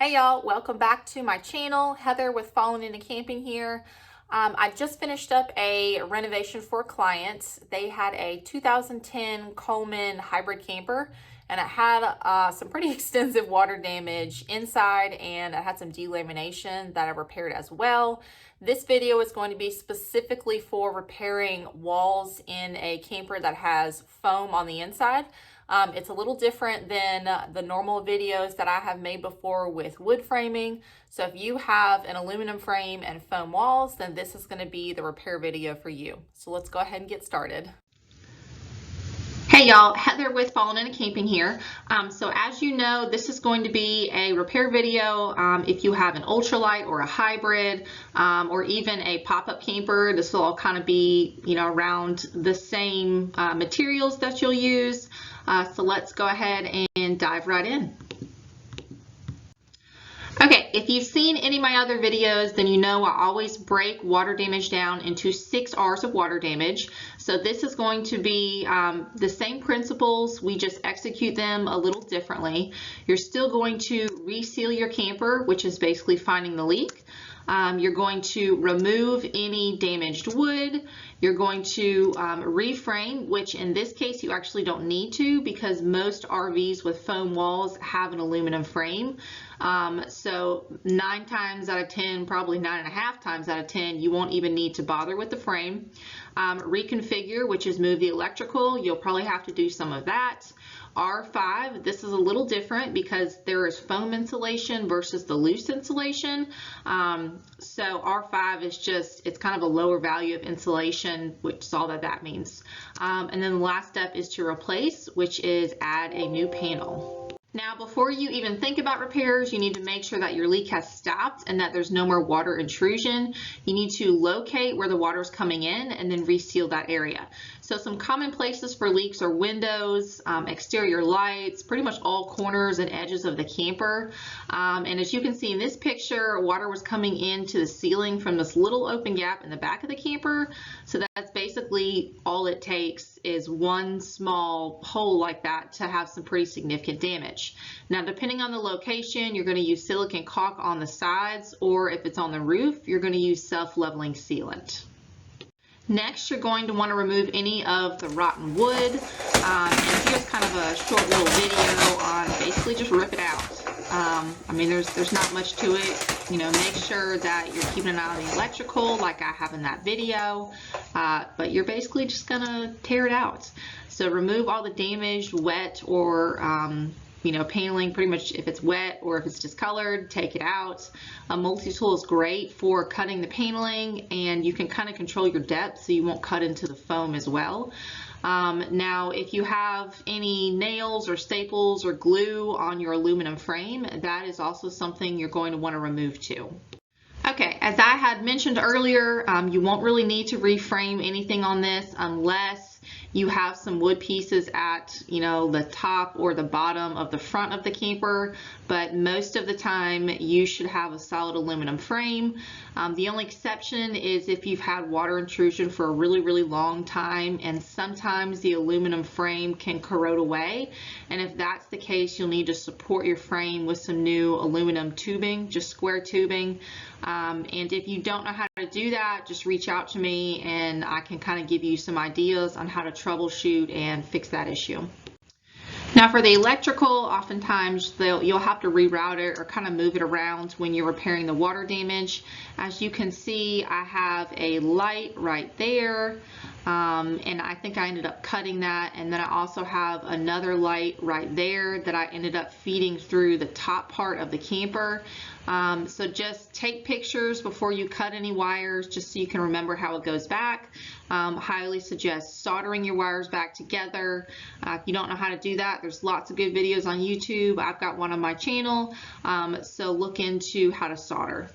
Hey y'all, welcome back to my channel. Heather with Falling Into Camping here. I just finished up a renovation for a client. They had a 2010 Coleman hybrid camper and it had some pretty extensive water damage inside, and it had some delamination that I repaired as well. This video is going to be specifically for repairing walls in a camper that has foam on the inside. It's a little different than the normal videos that I have made before with wood framing. So if you have an aluminum frame and foam walls, then this is going to be the repair video for you. So let's go ahead and get started. Hey y'all, Heather with Falling Into Camping here. So as you know, this is going to be a repair video. If you have an ultralight or a hybrid or even a pop-up camper, this will all kind of be, around the same materials that you'll use. So let's go ahead and dive right in. Okay, if you've seen any of my other videos, then you know I always break water damage down into 6 R's of water damage. So this is going to be the same principles, we just execute them a little differently. You're still going to reseal your camper, which is basically finding the leak. You're going to remove any damaged wood. You're going to reframe, which in this case you actually don't need to because most RVs with foam walls have an aluminum frame. So 9 times out of 10, probably 9.5 times out of 10, you won't even need to bother with the frame. Reconfigure, which is move the electrical. You'll probably have to do some of that. R5, this is a little different because there is foam insulation versus the loose insulation. So R5 is just, it's kind of a lower value of insulation, which is all that means. And then the last step is to replace, which is add a new panel. Now, before you even think about repairs, you need to make sure that your leak has stopped and that there's no more water intrusion. You need to locate where the water is coming in and then reseal that area. So some common places for leaks are windows, exterior lights, pretty much all corners and edges of the camper. And as you can see in this picture, water was coming into the ceiling from this little open gap in the back of the camper. So that's basically all it takes is one small hole like that to have some pretty significant damage. Now, depending on the location, you're going to use silicone caulk on the sides, or if it's on the roof, you're going to use self-leveling sealant. Next, you're going to want to remove any of the rotten wood. And here's kind of a short little video on basically just rip it out. I mean, there's not much to it. Make sure that you're keeping an eye on the electrical like I have in that video. But you're basically just going to tear it out. So remove all the damaged, wet, or paneling. Pretty much if it's wet or if it's discolored, take it out. A multi-tool is great for cutting the paneling, and you can kind of control your depth so you won't cut into the foam as well. Now, if you have any nails or staples or glue on your aluminum frame, that is also something you're going to want to remove too. Okay, as I had mentioned earlier, you won't really need to reframe anything on this unless you have some wood pieces at, the top or the bottom of the front of the camper, but most of the time you should have a solid aluminum frame. The only exception is if you've had water intrusion for a really long time, and sometimes the aluminum frame can corrode away. And if that's the case, you'll need to support your frame with some new aluminum tubing, just square tubing. And if you don't know how to do that, just reach out to me and I can kind of give you some ideas on how to troubleshoot and fix that issue. Now for the electrical, oftentimes you'll have to reroute it or kind of move it around when you're repairing the water damage. As you can see, I have a light right there, and I think I ended up cutting that, and then I also have another light right there that I ended up feeding through the top part of the camper. So just take pictures before you cut any wires just so you can remember how it goes back. Highly suggest soldering your wires back together. If you don't know how to do that, there's lots of good videos on YouTube. I've got one on my channel, so look into how to solder.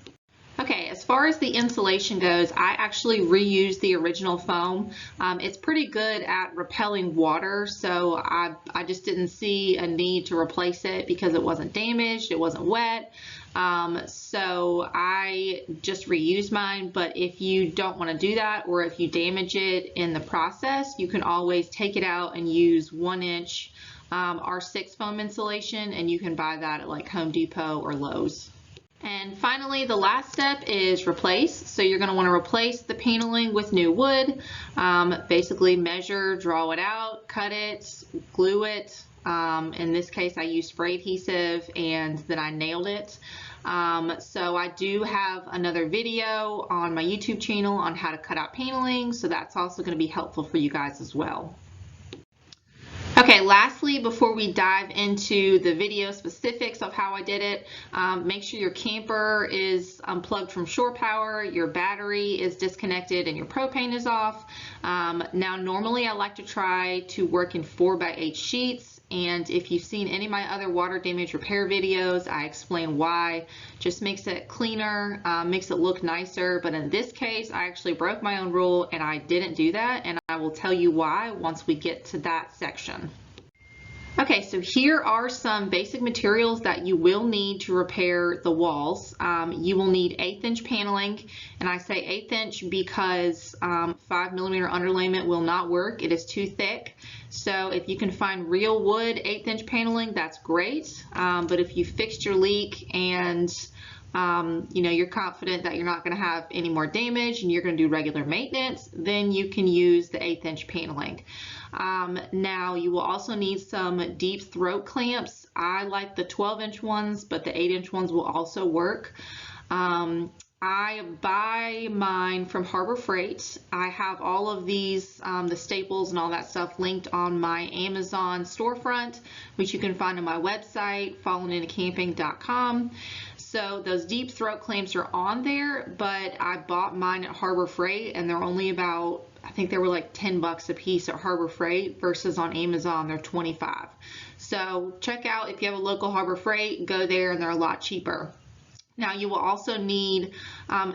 Okay, as far as the insulation goes, I actually reused the original foam. It's pretty good at repelling water, so I just didn't see a need to replace it because it wasn't damaged, it wasn't wet. So I just reused mine, but if you don't want to do that, or if you damage it in the process, you can always take it out and use 1-inch R6 foam insulation, and you can buy that at like Home Depot or Lowe's. And finally, the last step is replace. So you're going to want to replace the paneling with new wood. Basically measure, draw it out, cut it, glue it. In this case, I used spray adhesive and then I nailed it. So I do have another video on my YouTube channel on how to cut out paneling. So that's also going to be helpful for you guys as well. Okay, lastly, before we dive into the video specifics of how I did it, make sure your camper is unplugged from shore power, your battery is disconnected, and your propane is off. Now, normally I like to try to work in 4x8 sheets, and if you've seen any of my other water damage repair videos, I explain why. Just makes it cleaner, makes it look nicer, but in this case, I actually broke my own rule and I didn't do that, and I will tell you why once we get to that section. Okay, so here are some basic materials that you will need to repair the walls. You will need 1/8 inch paneling, and I say 1/8 inch because 5mm underlayment will not work. It is too thick. So if you can find real wood 1/8 inch paneling, that's great. But if you fixed your leak and you know, you're confident that you're not going to have any more damage and you're going to do regular maintenance, then you can use the 1/8 inch paneling. Now you will also need some deep throat clamps. I like the 12 inch ones, but the 8 inch ones will also work. I buy mine from Harbor Freight. I have all of these, the staples and all that stuff linked on my Amazon storefront, which you can find on my website, fallenintocamping.com. So those deep throat clamps are on there, but I bought mine at Harbor Freight and they're only about, I think they were like 10 bucks a piece at Harbor Freight versus on Amazon they're 25. So check out if you have a local Harbor Freight, go there and they're a lot cheaper. Now you will also need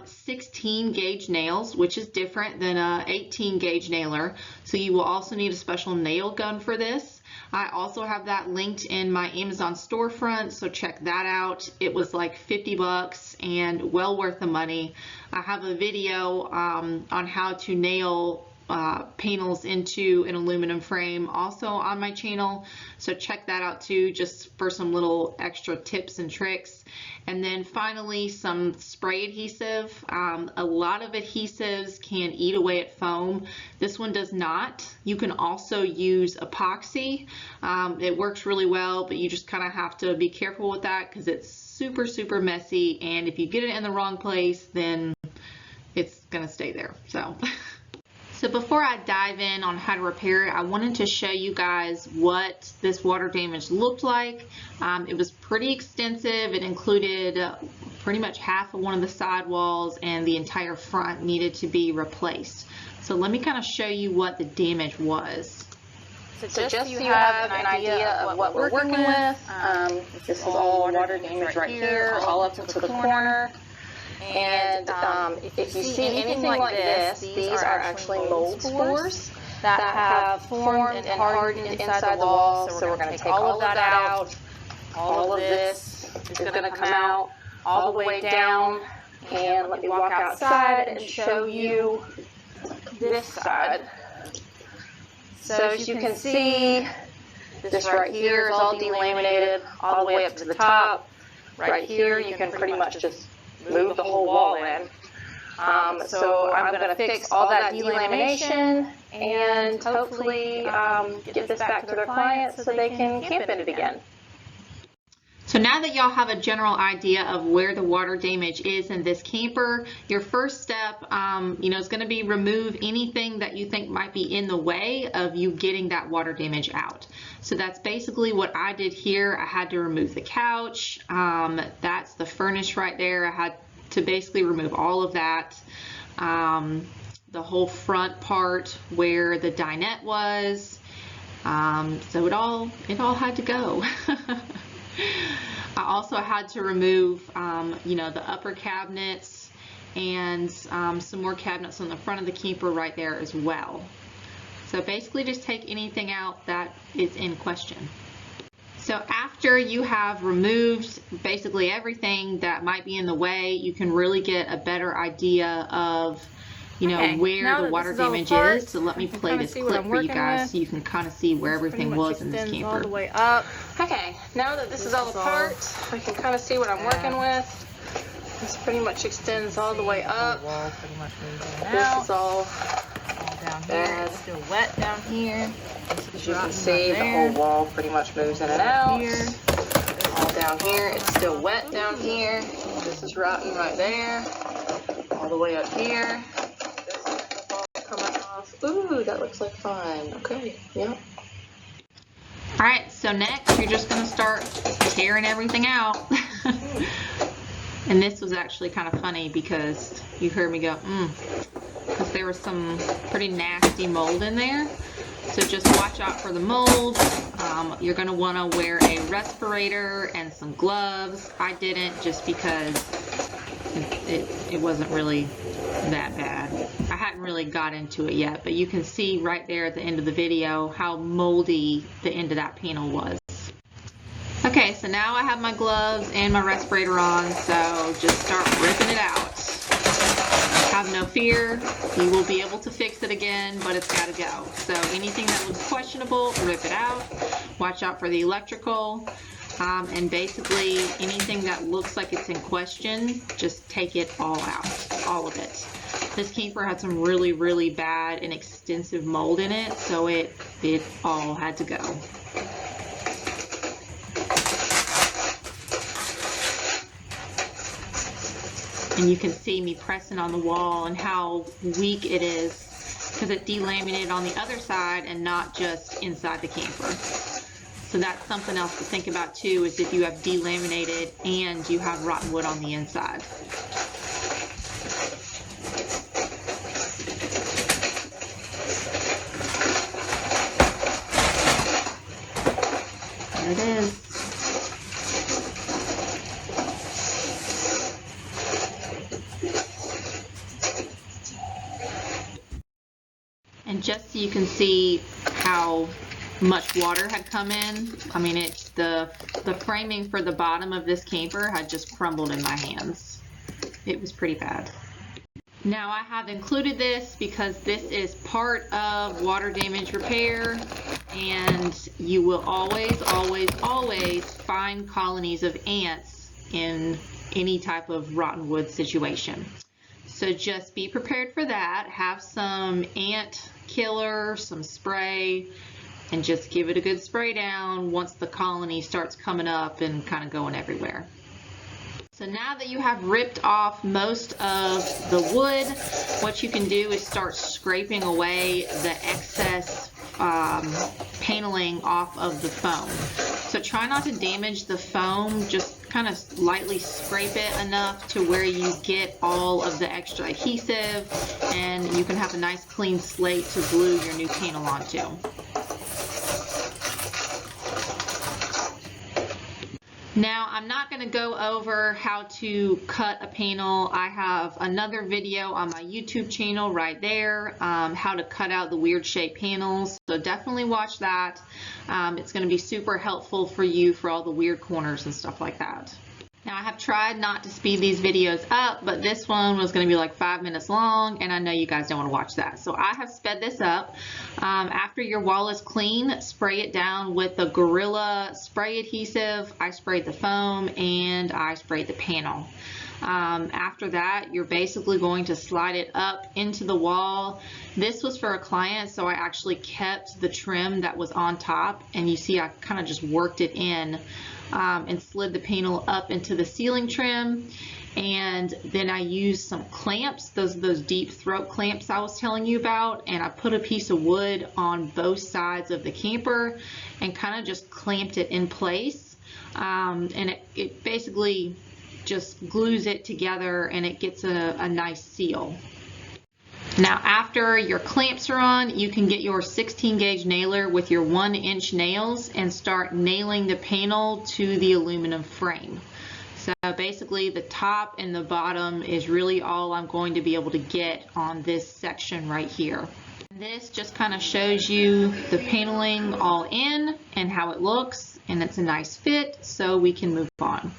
16 gauge nails, which is different than a 18 gauge nailer. So you will also need a special nail gun for this. I also have that linked in my Amazon storefront, so check that out. It was like 50 bucks and well worth the money. I have a video on how to nail panels into an aluminum frame also on my channel, so check that out too, just for some little extra tips and tricks. And then finally, some spray adhesive. A lot of adhesives can eat away at foam. This one does not. You can also use epoxy. It works really well, but you just kind of have to be careful with that because it's super, super messy, and if you get it in the wrong place, then it's gonna stay there. So before I dive in on how to repair it, I wanted to show you guys what this water damage looked like. It was pretty extensive. It included pretty much half of one of the side walls, and the entire front needed to be replaced. So let me kind of show you what the damage was. So just so you have an idea of what we're working with, this is all water damage right here, all up to the corner. And if you see anything like this, these are actually mold spores that have formed and hardened inside the wall. So we're going to take all of that out. All of this is going to come out all the way down. And let me walk outside and show you this side. So as you can see, this right here is all delaminated all the way up to the top. Right here, you can pretty much just move the whole wall in. So I'm going to fix all that delamination and hopefully get this back to their clients so they can camp in it again. So now that y'all have a general idea of where the water damage is in this camper, your first step is going to be remove anything that you think might be in the way of you getting that water damage out. So that's basically what I did here. I had to remove the couch. That's the furnace right there. I had to basically remove all of that. The whole front part where the dinette was. So it all had to go. I also had to remove, the upper cabinets and some more cabinets on the front of the camper right there as well. So basically just take anything out that is in question. So after you have removed basically everything that might be in the way, you can really get a better idea of you know, where the water damage is. So let me play this clip for you guys so you can kind of see where everything was in this camper. All the way up. Okay, now that this is all apart, I can kind of see what I'm working with. This pretty much extends all the way up. The wall pretty much moves in and This out. is all Down here, bad. it's still wet down here. As you can see, the whole wall pretty much moves in and out. All down here, it's still wet down here. This is rotten right there. All the way up here. This is all coming off. Ooh, that looks like fun. Okay, yep. All right, so next you're just gonna start tearing everything out. And this was actually kind of funny because you heard me go, because there was some pretty nasty mold in there. So just watch out for the mold. You're gonna wanna wear a respirator and some gloves. I didn't, just because it wasn't really that bad. I hadn't really got into it yet, but you can see right there at the end of the video how moldy the end of that panel was. Okay, so now I have my gloves and my respirator on, so just start ripping it out. Have no fear, you will be able to fix it again, but it's got to go. So anything that looks questionable, rip it out. Watch out for the electrical, and basically anything that looks like it's in question, just take it all out, all of it. This camper had some really, really bad and extensive mold in it, so it all had to go. And you can see me pressing on the wall and how weak it is, because it delaminated on the other side and not just inside the camper. So that's something else to think about too, is if you have delaminated and you have rotten wood on the inside. There it is. And just so you can see how much water had come in, I mean, the framing for the bottom of this camper had just crumbled in my hands. It was pretty bad. Now I have included this because this is part of water damage repair, and you will always, always, always find colonies of ants in any type of rotten wood situation. So just be prepared for that. Have some ant killer, some spray, and just give it a good spray down once the colony starts coming up and kind of going everywhere. So now that you have ripped off most of the wood, what you can do is start scraping away the excess paneling off of the foam. So try not to damage the foam, just kind of lightly scrape it enough to where you get all of the extra adhesive, and you can have a nice clean slate to glue your new panel onto. Now, I'm not going to go over how to cut a panel. I have another video on my YouTube channel right there, how to cut out the weird shaped panels. So definitely watch that. It's going to be super helpful for you for all the weird corners and stuff like that. Now, I have tried not to speed these videos up, but this one was going to be like 5 minutes long, and I know you guys don't want to watch that. So I have sped this up. After your wall is clean, spray it down with the Gorilla spray adhesive. I sprayed the foam and I sprayed the panel. After that, you're basically going to slide it up into the wall. This was for a client, so I actually kept the trim that was on top, and you see I kind of just worked it in and slid the panel up into the ceiling trim. And then I used some clamps, those deep throat clamps I was telling you about, and I put a piece of wood on both sides of the camper and kind of just clamped it in place. And it basically just glues it together, and it gets a nice seal. Now, after your clamps are on, you can get your 16 gauge nailer with your 1-inch nails and start nailing the panel to the aluminum frame. So basically the top and the bottom is really all I'm going to be able to get on this section right here. This just kind of shows you the paneling all in and how it looks, and it's a nice fit, so we can move on.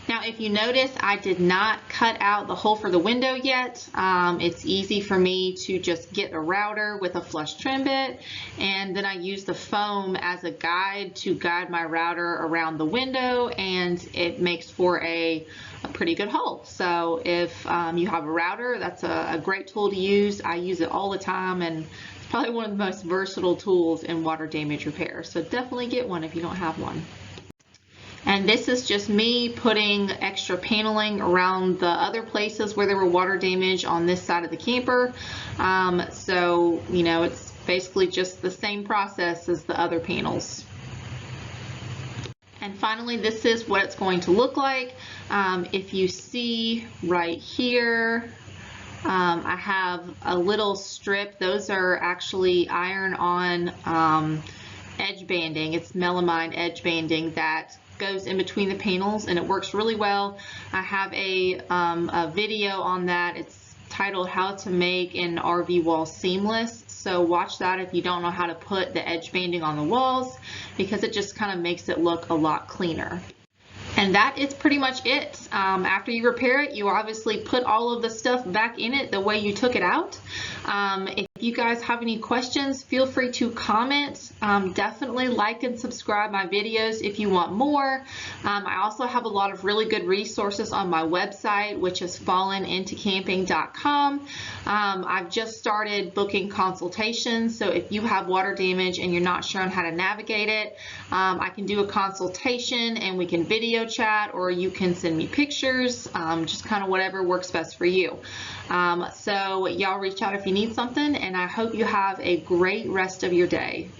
Now, if you notice, I did not cut out the hole for the window yet. It's easy for me to just get a router with a flush trim bit, and then I use the foam as a guide to guide my router around the window, and it makes for a pretty good hole. So if you have a router, that's a great tool to use. I use it all the time, and it's probably one of the most versatile tools in water damage repair. So definitely get one if you don't have one. And this is just me putting extra paneling around the other places where there were water damage on this side of the camper. So, you know, it's basically just the same process as the other panels. And finally, this is what it's going to look like. If you see right here, I have a little strip. Those are actually iron-on edge banding. It's melamine edge banding that goes in between the panels, and it works really well. I have a video on that. It's titled How to Make an RV Wall Seamless. So watch that if you don't know how to put the edge banding on the walls, because it just kind of makes it look a lot cleaner. And that is pretty much it. After you repair it, you obviously put all of the stuff back in it the way you took it out. If you guys have any questions, feel free to comment. Definitely like and subscribe my videos if you want more. I also have a lot of really good resources on my website, which is fallenintocamping.com. I've just started booking consultations, so if you have water damage and you're not sure on how to navigate it, I can do a consultation and we can video chat, or you can send me pictures, just kind of whatever works best for you. So y'all reach out if you need something, and I hope you have a great rest of your day.